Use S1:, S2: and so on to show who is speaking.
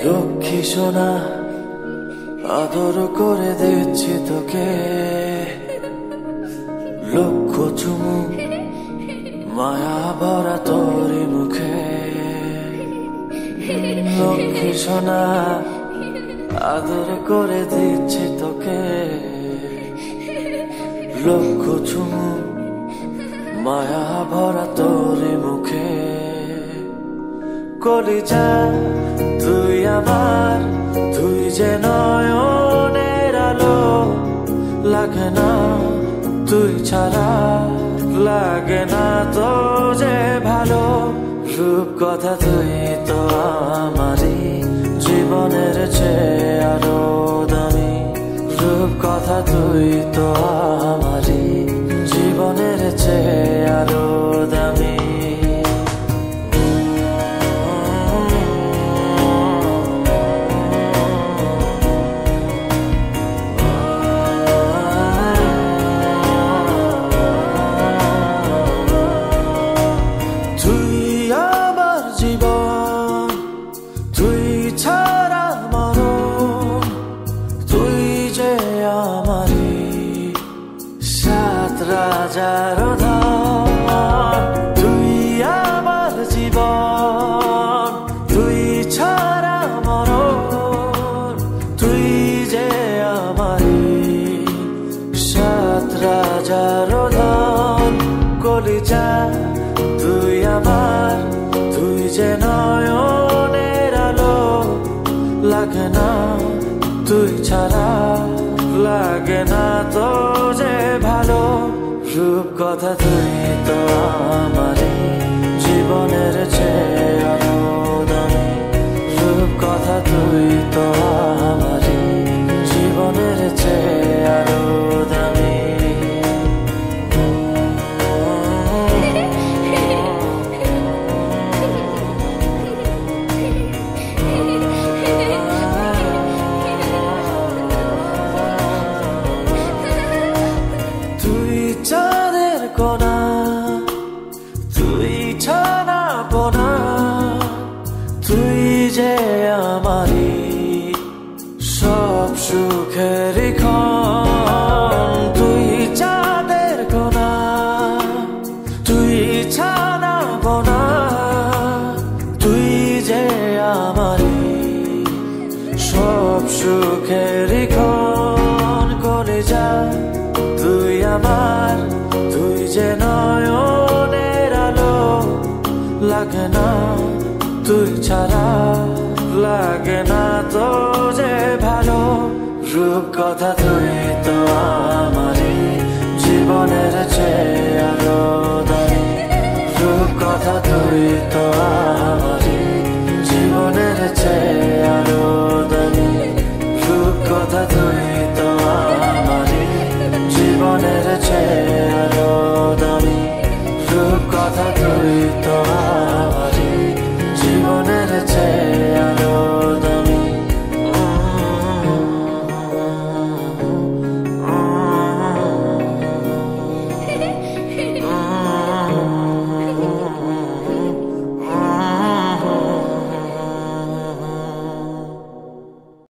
S1: লক্ষ্মী সোনা আদর করে দিচ্ছি তোকে, লক্ষ চুমু মায়া ভরা তোরি মুখে। লক্ষ্মী সোনা আদর করে দিচ্ছি তোকে, লক্ষ চুমু মায়া ভরা তোরি মুখে। কলিজা তুই আমার, তুই যে নয়নের আলো, লাগে না তুই ছাড়া, লাগে না তো যে ভালো। রূপ কথা তুই তো আমারই জীবনের চেয়ে আরো দামি, রূপ কথা তুই তো আমারই জীবনের চেয়ে আরো দামি। রাজার ধন তুই আমার জীবন, তুই ছাড়া মরণ, তুই যে আমারই সাত রাজার ধন। কলিজা তুই আমার, তুই যে নয়নের আলো, লাগে না তুই ছাড়া, লাগে না তো যে ভালো। রূপ কথা তুই তো আমারই জীবনের চেয়ে আরো দামি, রূপ কথা তুই তো আমারই জীবনের চেয়ে আরো দামি। চাঁদের কোনা তুই ছানা পোনা, তুই যে আমারই সব সুখের ক্ষণ। তুই চাঁদের কোনা তুই ছানা পোনা, তুই যে আমারই সব সুখের ক্ষণ। করে যা তুই আমার, তুই যে নয়নের আলো, লাগে না তুই ছাড়া, লাগে না তো যে ভালো। রূপ কথা তুই তো আমারই জীবনের চেয়ে আরো দামি, রূপ কথা তুই তো আমারই জীবনের চেয়ে আরো দামি, রূপ কথা তুই তো আমারই জীবনের চেয়ে আরো দামি, রূপ কথা তুই তো